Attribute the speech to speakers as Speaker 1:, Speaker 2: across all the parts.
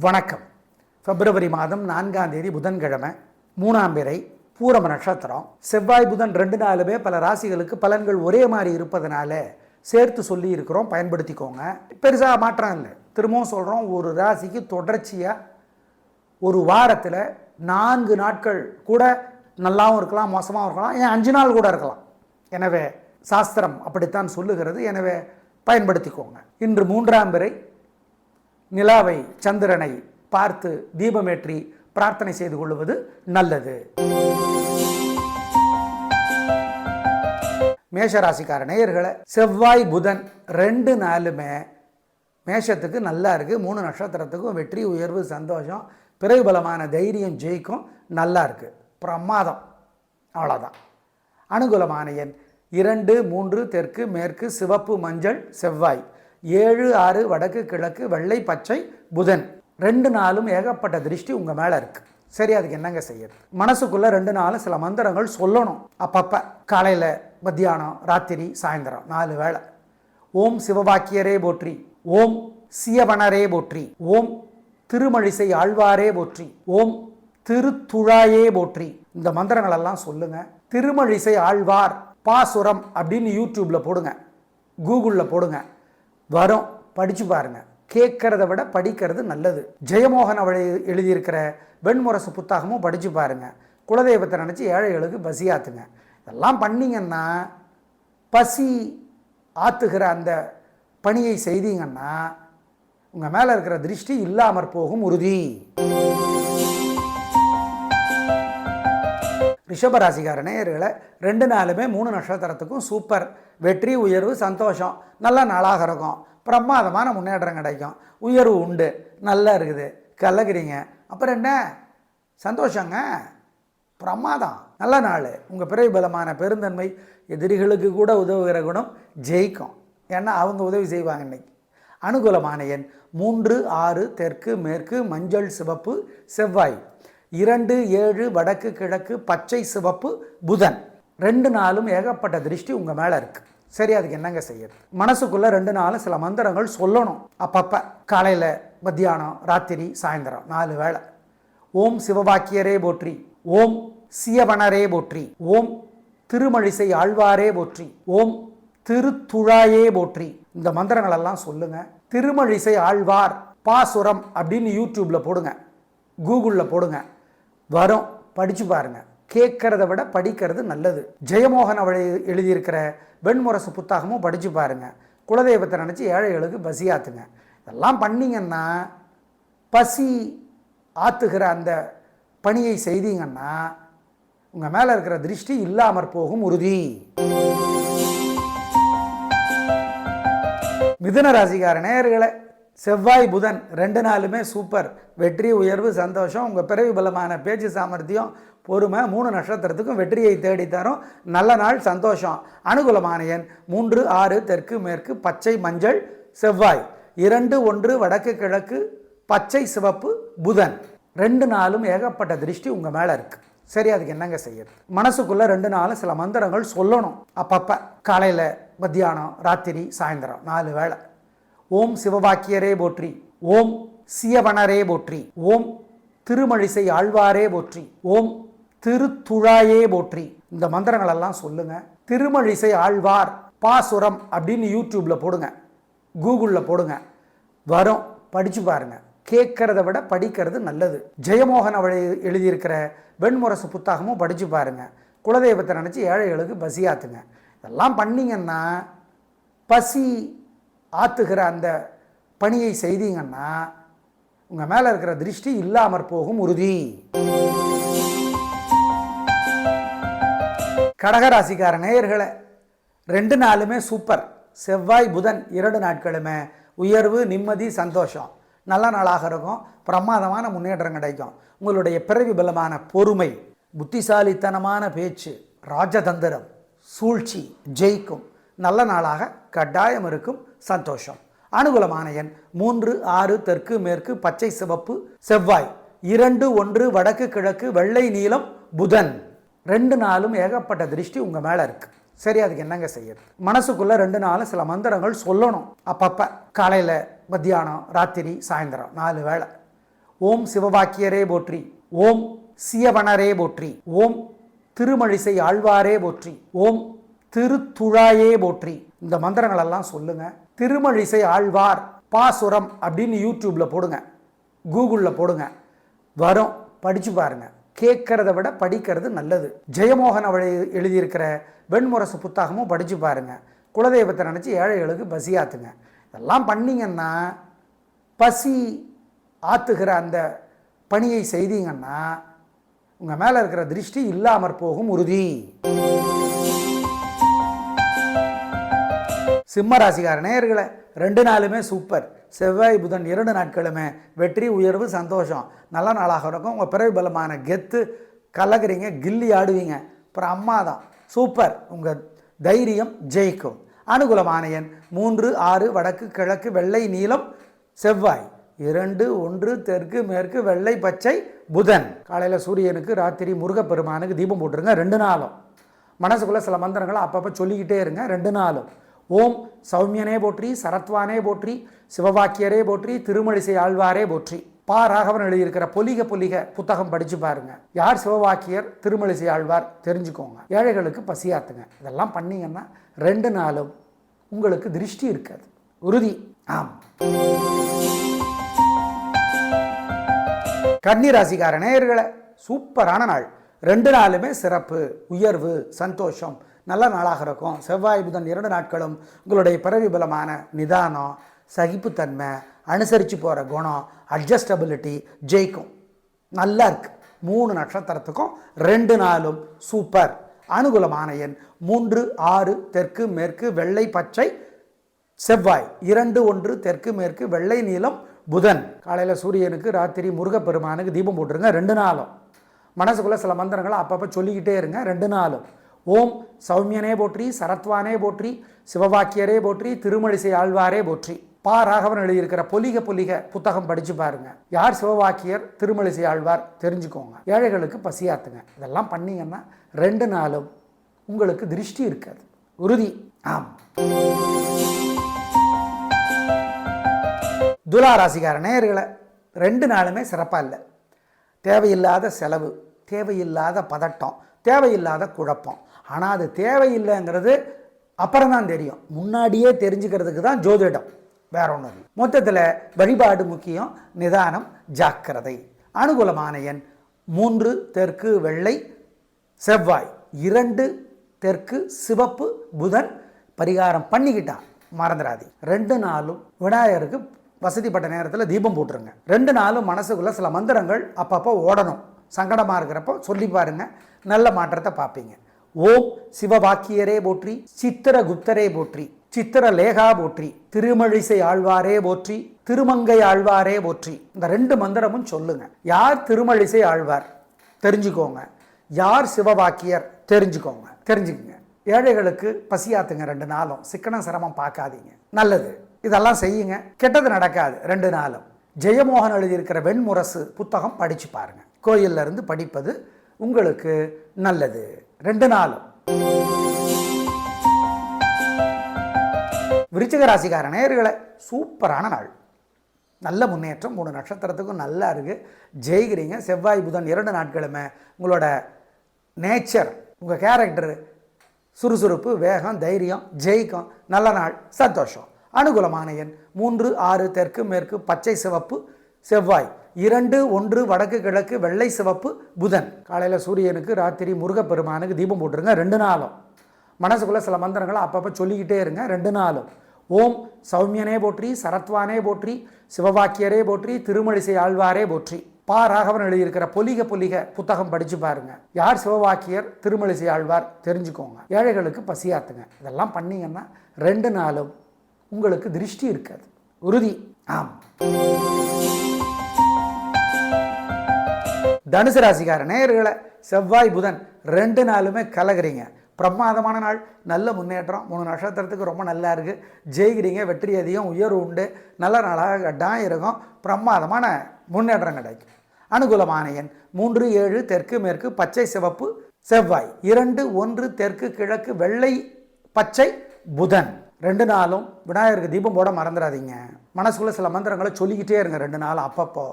Speaker 1: வணக்கம். பிப்ரவரி மாதம் 4ஆம் தேதி புதன்கிழமை, 3ஆம் பிறை, பூரம நட்சத்திரம். செவ்வாய் புதன் 2 நாளுமே பல ராசிகளுக்கு பலன்கள் ஒரே மாதிரி இருப்பதனால சேர்த்து சொல்லி இருக்கிறோம், பயன்படுத்திக்கோங்க. பெருசாக மாற்றம் இல்லை. திரும்பவும் சொல்கிறோம், ஒரு ராசிக்கு தொடர்ச்சியாக ஒரு வாரத்தில் 4 நாட்கள் கூட நல்லாவும் இருக்கலாம், மோசமாகவும் இருக்கலாம், ஏன் 5 நாள் கூட இருக்கலாம். எனவே சாஸ்திரம் அப்படித்தான் சொல்லுகிறது. எனவே பயன்படுத்திக்கோங்க. இன்று 3ஆம் பிறை, நிலாவை சந்திரனை பார்த்து தீபமேற்றி பிரார்த்தனை செய்து கொள்வது நல்லது. மேஷராசிக்கார நேயர்களை, செவ்வாய் புதன் 2 நாளுமே மேஷத்துக்கு நல்லா இருக்குது. 3 நட்சத்திரத்துக்கும் வெற்றி, உயர்வு, சந்தோஷம், பிரபலமான தைரியம், ஜெயிக்கும், நல்லா இருக்குது, பிரமாதம். அவ்வளோதான். அனுகூலமான எண் 2, 3, தெற்கு, மேற்கு, சிவப்பு, மஞ்சள், செவ்வாய். 7, 6 வடக்கு, கிழக்கு, வெள்ளை, பச்சை, புதன். 2 நாளும் ஏகப்பட்ட திருஷ்டி உங்கள் மேலே இருக்குது. சரி, அதுக்கு என்னங்க செய்யறது? மனசுக்குள்ளே 2 நாளும் சில மந்திரங்கள் சொல்லணும். அப்பப்போ காலையில், மத்தியானம், ராத்திரி, சாயந்தரம் 4 வேளை. ஓம் சிவவாக்கியரே போற்றி, ஓம் சியவனரே போற்றி, ஓம் திருமழிசை ஆழ்வாரே போற்றி, ஓம் திருத்துழாயே போற்றி. இந்த மந்திரங்களெல்லாம் சொல்லுங்க. திருமழிசை ஆழ்வார் பாசுரம் அப்படின்னு யூடியூப்பில் போடுங்க, கூகுளில் போடுங்க, வரும். படித்து பாருங்கள். கேட்கறத விட படிக்கிறது நல்லது. ஜெயமோகன் அவளை எழுதியிருக்கிற வெண்முரசு புத்தகமும் படித்து பாருங்கள். குலதெய்வத்தை நினச்சி ஏழைகளுக்கு பசி ஆற்றுங்க. இதெல்லாம் பண்ணிங்கன்னா, பசி ஆற்றுகிற அந்த பணியை செய்தீங்கன்னா உங்கள் மேலே இருக்கிற திருஷ்டி இல்லாமற் போகும் உறுதி. ரிஷபராசிக்கார நேயர்களை, 2 நாளுமே 3 நட்சத்திரத்துக்கும் சூப்பர். வெற்றி, உயர்வு, சந்தோஷம், நல்ல நாளாக இருக்கும், பிரமாதமான முன்னேற்றம் கிடைக்கும், உயர்வு உண்டு, நல்லா இருக்குது, கலக்கிறீங்க. அப்புறம் என்ன சந்தோஷங்க, பிரமாதம், நல்ல நாள். உங்கள் பிரபலமான பெருந்தன்மை, எதிரிகளுக்கு கூட உதவுகிற குணம் ஜெயிக்கும். ஏன்னா அவங்க உதவி செய்வாங்க. இன்னைக்கு அனுகூலமான எண் 3, 6 தெற்கு, மேற்கு, மஞ்சள், சிவப்பு, செவ்வாய். 2, 7 வடக்கு, கிழக்கு, பச்சை, சிவப்பு, புதன். 2 நாளும் ஏகப்பட்ட திருஷ்டி உங்கள் மேலே இருக்குது. சரி, அதுக்கு என்னங்க செய்யறது? மனசுக்குள்ளே 2 நாளும் சில மந்திரங்கள் சொல்லணும். அப்பப்போ காலையில், மத்தியானம், ராத்திரி, சாயந்தரம் 4 வேளை. ஓம் சிவவாக்கியரே போற்றி, ஓம் சியவனரே போற்றி, ஓம் திருமழிசை ஆழ்வாரே போற்றி, ஓம் திருத்துழாயே போற்றி. இந்த மந்திரங்களெல்லாம் சொல்லுங்க. திருமழிசை ஆழ்வார் பாசுரம் அப்படின்னு யூடியூப்பில் போடுங்க, கூகுளில் போடுங்க, வரும். படித்து பாருங்கள். கேட்கறத விட படிக்கிறது நல்லது. ஜெயமோகன் அவளை எழுதியிருக்கிற வெண்முரசு புத்தகமும் படித்து பாருங்கள். குலதெய்வத்தை நினச்சி ஏழைகளுக்கு பசி ஆற்றுங்க. இதெல்லாம் பண்ணிங்கன்னா, பசி ஆற்றுகிற அந்த பணியை செய்தீங்கன்னா உங்கள் மேலே இருக்கிற திருஷ்டி இல்லாமற் போகும் உறுதி. மிதுன ராசிக்கார நேயர்களை, செவ்வாய் புதன் 2 நாளுமே சூப்பர். வெற்றி, உயர்வு, சந்தோஷம், உங்கள் பிறவி பலமான பேச்சு சாமர்த்தியம், பொறுமை, 3 நட்சத்திரத்துக்கும் வெற்றியை தேடித்தரும், நல்ல நாள், சந்தோஷம். அனுகூலமான எண் 3, 6 தெற்கு, மேற்கு, பச்சை, மஞ்சள், செவ்வாய். 2, 1 வடக்கு, கிழக்கு, பச்சை, சிவப்பு, புதன். 2 நாளும் ஏகப்பட்ட திருஷ்டி உங்கள் மேலே இருக்குது. சரி, அதுக்கு என்னங்க செய்யறது? மனசுக்குள்ளே 2 நாளும் சில மந்திரங்கள் சொல்லணும். அப்பப்போ காலையில், மத்தியானம், ராத்திரி, சாயந்தரம் 4 வேளை. ஓம் சிவவாக்கியரே போற்றி, ஓம் சியவனரே போற்றி, ஓம் திருமழிசை ஆழ்வாரே போற்றி, ஓம் திருத்துழாயே போற்றி. இந்த மந்திரங்களெல்லாம் சொல்லுங்க. திருமழிசை ஆழ்வார் பாசுரம் அப்படின்னு யூடியூப்பில் போடுங்க, கூகுளில் போடுங்க, வரும். படித்து பாருங்கள். கேட்கறத விட படிக்கிறது நல்லது. ஜெயமோகன் அவளை எழுதியிருக்கிற வெண்முரசு புத்தகமும் படித்து பாருங்கள். குலதெய்வத்தை நினச்சி ஏழைகளுக்கு பசி ஆற்றுங்க. இதெல்லாம் பண்ணிங்கன்னா, பசி ஆற்றுகிற அந்த பணியை செய்தீங்கன்னா உங்கள் மேலே இருக்கிற திருஷ்டி இல்லாமற் போகும் உறுதி. கடகராசிக்கார நேயர்களை, 2 நாளுமே சூப்பர். செவ்வாய் புதன் 2 நாட்களுமே உயர்வு, நிம்மதி, சந்தோஷம், நல்ல நாளாக இருக்கும், பிரமாதமான முன்னேற்றம் கிடைக்கும். உங்களுடைய பிறவி பலமான பொறுமை, புத்திசாலித்தனமான பேச்சு, ராஜதந்திரம், சூழ்ச்சி ஜெயிக்கும், நல்ல நாளாக கட்டாயம் இருக்கும், சந்தோஷம். அனுகூலமான எண் 3, 6 தெற்கு, மேற்கு, பச்சை, சிவப்பு, செவ்வாய். 2, 1 வடக்கு, கிழக்கு, வெள்ளை, நீலம், புதன். 2 நாளும் ஏகப்பட்ட திருஷ்டி உங்கள் மேலே இருக்குது. சரி, அதுக்கு என்னங்க செய்யறது? மனசுக்குள்ளே 2 நாளும் சில மந்திரங்கள் சொல்லணும். அப்பப்போ காலையில், மத்தியானம், ராத்திரி, சாயந்தரம் 4 வேளை. ஓம் சிவவாக்கியரே போற்றி, ஓம் சியவனரே போற்றி, ஓம் திருமழிசை ஆழ்வாரே போற்றி, ஓம் திருத்துழாயே போற்றி. இந்த மந்திரங்களெல்லாம் சொல்லுங்க. திருமழிசை ஆழ்வார் பாசுரம் அப்படின்னு யூடியூப்பில் போடுங்க, கூகுளில் போடுங்க, வரும். படித்து பாருங்க. கேட்கறத விட படிக்கிறது நல்லது. ஜெயமோகன் அவள் எழுதியிருக்கிற வெண்முரசு புத்தகமும் படித்து பாருங்க. குலதெய்வத்தை நினச்சி ஏழைகளுக்கு பசி ஆற்றுங்க. இதெல்லாம் பண்ணிங்கன்னா, பசி ஆற்றுகிற அந்த பணியை செய்தீங்கன்னா உங்கள் மேலே இருக்கிற திருஷ்டி இல்லாமற் போகும் உறுதி. சிம்ம ராசிக்கார நேயர்களே, 2 நாளுமே சூப்பர். செவ்வாய் புதன் 2 நாட்களுமே வெற்றி, உயர்வு, சந்தோஷம், நல்ல நாளாக இருக்கும். உங்கள் பிறவி பலமான கெத்து, கலகுறீங்க, கில்லி ஆடுவீங்க. அப்புறம் அம்மா தான் சூப்பர். உங்கள் தைரியம் ஜெயிக்கும். அனுகூலமான எண் 3, 6, வடக்கு, கிழக்கு, வெள்ளை, நீலம், செவ்வாய். 2, 1 தெற்கு, மேற்கு, வெள்ளை, பச்சை, புதன். காலையில் சூரியனுக்கு, ராத்திரி முருகப்பெருமானுக்கு தீபம் போட்டுருங்க 2 நாளும். மனசுக்குள்ளே சில மந்திரங்களை அப்பப்போ சொல்லிக்கிட்டே இருங்க 2 நாளும். ஓம் சௌமியனே போற்றி, சரத்வானே போற்றி, சிவவாக்கியரே போற்றி, திருமழிசை ஆழ்வாரே போற்றி. பா ராகவன் எழுதியிருக்கிற பொலிக பொலிக புத்தகம் படித்து பாருங்க. யார் சிவவாக்கியர், திருமழிசை ஆழ்வார் தெரிஞ்சுக்கோங்க. ஏழைகளுக்கு பசியாத்துங்க. இதெல்லாம் பண்ணீங்கன்னா 2 நாளும் உங்களுக்கு திருஷ்டி இருக்காது, உறுதி. ஆம். கன்னி ராசிக்கார நேயர்களே, சூப்பரான நாள். 2 நாளுமே சிறப்பு, உயர்வு, சந்தோஷம், நல்ல நாளாக இருக்கும். செவ்வாய் புதன் 2 நாட்களும் உங்களுடைய பிறவி பலமான நிதானம், சகிப்புத்தன்மை, அனுசரித்து போகிற குணம், அட்ஜஸ்டபிலிட்டி ஜெயிக்கும். நல்லா இருக்கு. 3 நட்சத்திரத்துக்கும் 2 நாளும் சூப்பர். அனுகூலமான எண் 3, 6 தெற்கு, மேற்கு, வெள்ளை, பச்சை, செவ்வாய். 2, 1 தெற்கு, மேற்கு, வெள்ளை, நீலம், புதன். காலையில் சூரியனுக்கு, ராத்திரி முருகப்பெருமானுக்கு தீபம் போட்டுருங்க 2 நாளும். மனசுக்குள்ளே சில மந்திரங்களை அப்பப்போ சொல்லிக்கிட்டே இருங்க 2 நாளும். ஓம் சௌமியனே போற்றி, சரத்வானே போற்றி, சிவவாக்கியரே போற்றி, திருமழிசை ஆழ்வாரே போற்றி. பா ராகவன் எழுதியிருக்கிற பொலிக பொலிக புத்தகம் படித்து பாருங்க. யார் சிவவாக்கியர், திருமழிசை ஆழ்வார் தெரிஞ்சுக்கோங்க. ஏழைகளுக்கு பசியாத்துங்க. இதெல்லாம் பண்ணீங்கன்னா 2 நாளும் உங்களுக்கு திருஷ்டி இருக்காது, உறுதி. ஆம். துலா ராசிக்கார நேயர்களே, 2 நாளுமே சிறப்பாக இல்லை. தேவையில்லாத செலவு, தேவையில்லாத பதட்டம், தேவையில்லாத குழப்பம். ஆனால் அது தேவையில்லைங்கிறது அப்புறம் தான் தெரியும். முன்னாடியே தெரிஞ்சுக்கிறதுக்கு தான் ஜோதிடம், வேற ஒன்றும் இல்லை. மொத்தத்தில் வழிபாடு முக்கியம், நிதானம், ஜாக்கிரதை. அனுகூலமான எண் 3 தெற்கு, வெள்ளை, செவ்வாய். 2 தெற்கு, சிவப்பு, புதன். பரிகாரம் பண்ணிக்கிட்டான் மறந்துடாது. 2 நாளும் விநாயகருக்கு வசதிப்பட்ட நேரத்தில் தீபம் போட்டுருங்க. 2 நாளும் மனசுக்குள்ள சில மந்திரங்கள் அப்பப்போ ஓடணும். சங்கடமாக இருக்கிறப்போ சொல்லி பாருங்க, நல்ல மாற்றத்தை பார்ப்பீங்க. ஓம் சிவவாக்கியரே போற்றி, சித்திரகுப்தரே போற்றி, சித்திரலேகா போற்றி, திருமழிசை ஆழ்வாரே போற்றி, திருமங்கை ஆழ்வாரே போற்றி. இந்த 2 மந்திரமும் சொல்லுங்க. யார் திருமழிசை ஆழ்வார் தெரிஞ்சுக்கோங்க, யார் சிவவாக்கியர் தெரிஞ்சுக்குங்க. ஏழைகளுக்கு பசியாத்துங்க 2 நாளும். சிக்கனம் சிரமம் பார்க்காதீங்க, நல்லது. இதெல்லாம் செய்யுங்க, கெட்டது நடக்காது 2 நாளும். ஜெயமோகன் எழுதியிருக்கிற வெண்முரசு புத்தகம் படித்து பாருங்க. கோயிலில் இருந்து படிப்பது உங்களுக்கு நல்லது 2 நாளும். விருச்சிக ராசிக்கார நேயர்களே, சூப்பரான நாள். நல்ல முன்னேற்றம். 3 நட்சத்திரத்துக்கும் நல்லா இருக்குது, ஜெயிக்கிறீங்க. செவ்வாய் புதன் 2 நாட்களுமே உங்களோட நேச்சர், உங்கள் கேரக்டரு, சுறுசுறுப்பு, வேகம், தைரியம் ஜெயிக்கும். நல்ல நாள், சந்தோஷம். அனுகூலமான எண் 3, 6 தெற்கு, மேற்கு, பச்சை, சிவப்பு, செவ்வாய். 2, 1 வடக்கு, கிழக்கு, வெள்ளை, சிவப்பு, புதன். காலையில் சூரியனுக்கு, ராத்திரி முருகப்பெருமானுக்கு தீபம் போட்டுருங்க 2 நாளும். மனசுக்குள்ளே சில மந்திரங்களை அப்பப்போ சொல்லிக்கிட்டே இருங்க 2 நாளும். ஓம் சௌமியனே போற்றி, சரத்வானே போற்றி, சிவவாக்கியரே போற்றி, திருமழிசை ஆழ்வாரே போற்றி. பா ராகவன் எழுதியிருக்கிற பொலிக பொலிக புத்தகம் படித்து பாருங்க. யார் சிவவாக்கியர், திருமழிசை ஆழ்வார் தெரிஞ்சுக்கோங்க. ஏழைகளுக்கு பசியாத்துங்க. இதெல்லாம் பண்ணீங்கன்னா 2 நாளும் உங்களுக்கு திருஷ்டி இருக்காது, உறுதி. ஆம். தனுசு ராசிக்கார நேயர்களே, செவ்வாய் புதன் 2 நாளுமே கலகுறீங்க. பிரமாதமான நாள், நல்ல முன்னேற்றம். 3 நட்சத்திரத்துக்கு ரொம்ப நல்லா இருக்குது, ஜெயிக்கிறீங்க. வெற்றி அதிகம், உயர்வு உண்டு. நல்ல நாளாக கட்டாயம் இருக்கும். பிரமாதமான முன்னேற்றம் கிடைக்கும். அனுகூலமான எண் 3, 7 தெற்கு, மேற்கு, பச்சை, சிவப்பு, செவ்வாய். 2, 1 தெற்கு, கிழக்கு, வெள்ளை, பச்சை, புதன். 2 நாளும் விநாயகருக்கு தீபம் போட மறந்துடாதீங்க. மனசுக்குள்ளே சில மந்திரங்களை சொல்லிக்கிட்டே இருங்க 2 நாள் அப்பப்போ.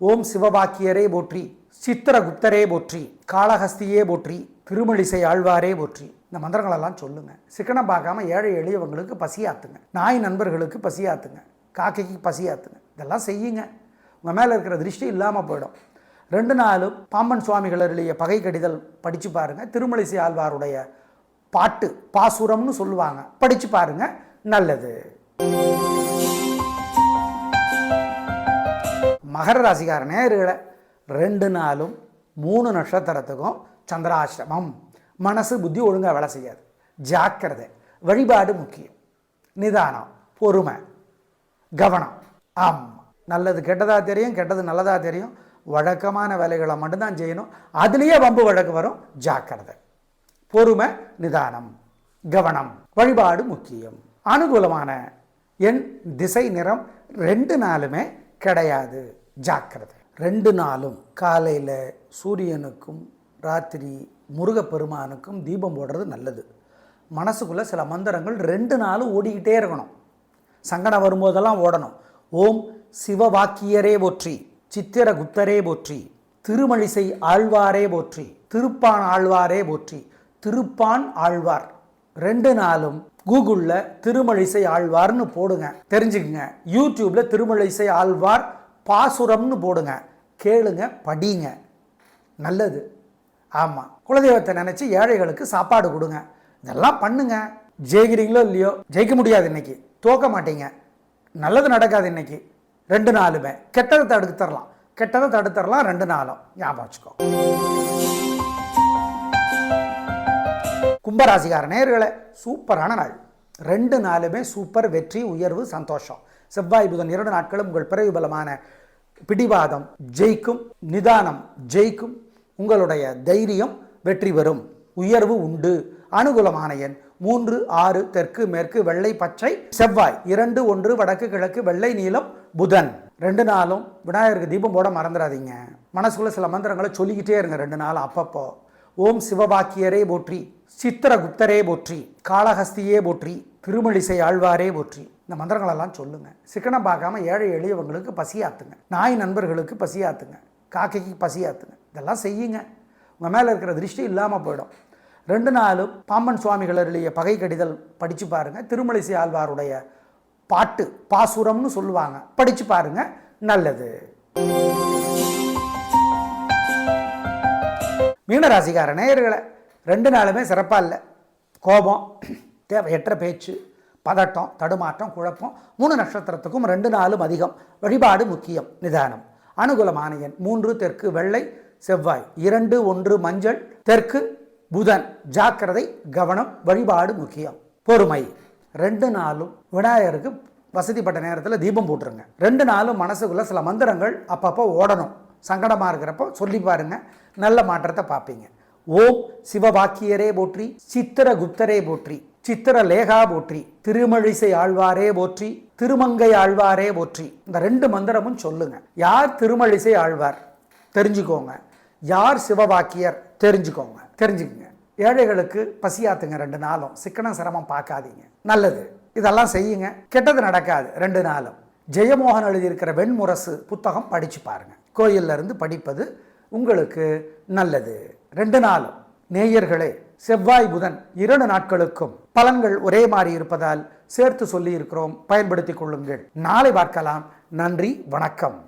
Speaker 1: ஓம் சிவபாக்கியரே போற்றி, சித்திரகுப்தரே போற்றி, காளஹஸ்தியே போற்றி, திருமழிசை ஆழ்வாரே போற்றி. இந்த மந்திரங்களெல்லாம் சொல்லுங்கள். சிக்கனம் பார்க்காம ஏழை எளியவங்களுக்கு பசியாத்துங்க, நாய் நண்பர்களுக்கு பசியாத்துங்க, காக்கைக்கு பசியாத்துங்க. இதெல்லாம் செய்யுங்க. உங்கள் மேலே இருக்கிற திருஷ்டி இல்லாமல் போயிடும். 2 நாளும் பாம்பன் சுவாமிகள் அருளிய பகை கடிதல் படித்து பாருங்கள். திருமழிசை ஆழ்வாருடைய பாட்டு பாசுரம்னு சொல்லுவாங்க, படித்து பாருங்க, நல்லது. மகர ராசிக்கார நேயர்களே, 2 நாளும் 3 நட்சத்திரத்துக்கும் சந்திராசிரமம். மனசு புத்தி ஒழுங்காக வேலை செய்யாது. ஜாக்கிரதை. வழிபாடு முக்கியம். நிதானம், பொறுமை, கவனம். ஆமாம், நல்லது கெட்டதாக தெரியும், கெட்டது நல்லதாக தெரியும். வழக்கமான வேலைகளை மட்டும்தான் செய்யணும். அதுலேயே வம்பு வழக்கு வரும். ஜாக்கிரதை, பொறுமை, நிதானம், கவனம். வழிபாடு முக்கியம். அனுகூலமான எண், திசை, நிறம் 2 நாளுமே கிடையாது. ஜாக்கிரதை. 2 நாளும் காலையில் சூரியனுக்கும் ராத்திரி முருகப்பெருமானுக்கும் தீபம் போடுறது நல்லது. மனசுக்குள்ளே சில மந்திரங்கள் 2 நாளும் ஓடிக்கிட்டே இருக்கணும். சங்கடம் வரும்போதெல்லாம் ஓடணும். ஓம் சிவவாக்கியரே போற்றி, சித்திரகுப்தரே போற்றி, திருமழிசை ஆழ்வாரே போற்றி, திருப்பான் ஆழ்வாரே போற்றி, திருப்பான் ஆழ்வார். 2 நாளும் கூகுளில் திருமழிசை ஆழ்வார்னு போடுங்க, தெரிஞ்சுக்குங்க. யூடியூப்பில் திருமழிசை ஆழ்வார் பாசுரம்னு போடுங்க, கேளுங்க, படிங்க, நல்லது. ஆமாம், குலதெய்வத்தை நினச்சி ஏழைகளுக்கு சாப்பாடு கொடுங்க. இதெல்லாம் பண்ணுங்க. ஜெயிக்கிறீங்களோ இல்லையோ, ஜெயிக்க முடியாது இன்னைக்கு, தோக்க மாட்டீங்க, நல்லது நடக்காது இன்னைக்கு. 2 நாளுமே கெட்டதை தடுத்துடலாம், கெட்டதை தடுத்துடலாம் 2 நாளும். ஞாபகம் வச்சுக்கோ. கும்பராசிக்கார நேயர்களே, சூப்பரான நாள். 2 நாளுமே சூப்பர். வெற்றி, உயர்வு, சந்தோஷம். செவ்வாய் புதன் 2 நாட்களும் உங்கள் பிறவி பலமான பிடிவாதம் ஜெயிக்கும், நிதானம் ஜெயிக்கும், உங்களுடைய தைரியம் வெற்றி பெறும், உயர்வு உண்டு. அனுகூலமான எண் 3, 6, தெற்கு, மேற்கு, வெள்ளை, பச்சை, செவ்வாய். 2, 1 வடக்கு, கிழக்கு, வெள்ளை, நீலம், புதன். 2 நாளும் விநாயகருக்கு தீபம் போட மறந்துடாதீங்க. மனசுக்குள்ள சில மந்திரங்களை சொல்லிக்கிட்டே இருங்க 2 நாள் அப்பப்போ. ஓம் சிவபாக்கியரே போற்றி, சித்திரகுப்தரே போற்றி, காளஹஸ்தியே போற்றி, திருமழிசை ஆழ்வாரே போற்றி. இந்த மந்திரங்களெல்லாம் சொல்லுங்கள். சிக்கனம் பார்க்காம ஏழை எளியவங்களுக்கு பசியாத்துங்க, நாய் நண்பர்களுக்கு பசியாத்துங்க, காக்கைக்கு பசியாத்துங்க. இதெல்லாம் செய்யுங்க. உங்கள் மேலே இருக்கிற திருஷ்டி இல்லாமல் போயிடும். 2 நாளும் பாம்பன் சுவாமிகள் அருளிய பகை கடிதல் படித்து பாருங்கள். திருமழிசை ஆழ்வாருடைய பாட்டு பாசுரம்னு சொல்லுவாங்க, படித்து பாருங்க, நல்லது. மீனராசிக்கார நேயர்களே, 2 நாளுமே சிறப்பாக இல்லை. கோபம், தேவையற்ற பேச்சு, பதட்டம், தடுமாற்றம், குழப்பம். 3 நட்சத்திரத்துக்கும் 2 நாளும் அதிகம். வழிபாடு முக்கியம். நிதானம். அனுகூலமான எண் 3, தெற்கு, வெள்ளை, செவ்வாய். 2, 1 மஞ்சள், தெற்கு, புதன். ஜாக்கிரதை, கவனம். வழிபாடு முக்கியம். பொறுமை. 2 நாளும் விநாயகருக்கு வசதிப்பட்ட நேரத்தில் தீபம் போட்டுருங்க. 2 நாளும் மனசுக்குள்ள சில மந்திரங்கள் அப்பப்போ ஓடணும். சங்கடமாக இருக்கிறப்போ சொல்லி பாருங்க, நல்ல மாற்றத்தை பார்ப்பீங்க. ஓம் சிவபாக்கியரே போற்றி, சித்திரகுப்தரே போற்றி, சித்திரலேகா போற்றி, திருமழிசை ஆழ்வாரே போற்றி, திருமங்கை ஆழ்வாரே போற்றி. இந்த 2 மந்திரமும் சொல்லுங்க. யார் திருமழிசை ஆழ்வார் தெரிஞ்சுக்கோங்க, யார் சிவபாக்கியர் தெரிஞ்சுக்குங்க. ஏழைகளுக்கு பசியாத்துங்க 2 நாளும். சிக்கனம் சிரமம் பார்க்காதீங்க, நல்லது. இதெல்லாம் செய்யுங்க, கெட்டது நடக்காது 2 நாளும். ஜெயமோகன் எழுதியிருக்கிற வெண்முரசு புத்தகம் படித்து பாருங்க. கோயிலில் இருந்து படிப்பது உங்களுக்கு நல்லது. 2 நாளும் நேயர்களே, செவ்வாய் புதன் 2 நாட்களுக்கும் பலன்கள் ஒரே மாதிரி இருப்பதால் சேர்த்து சொல்லி இருக்கிறோம், பயன்படுத்திக் கொள்ளுங்கள். நாளை பார்க்கலாம். நன்றி, வணக்கம்.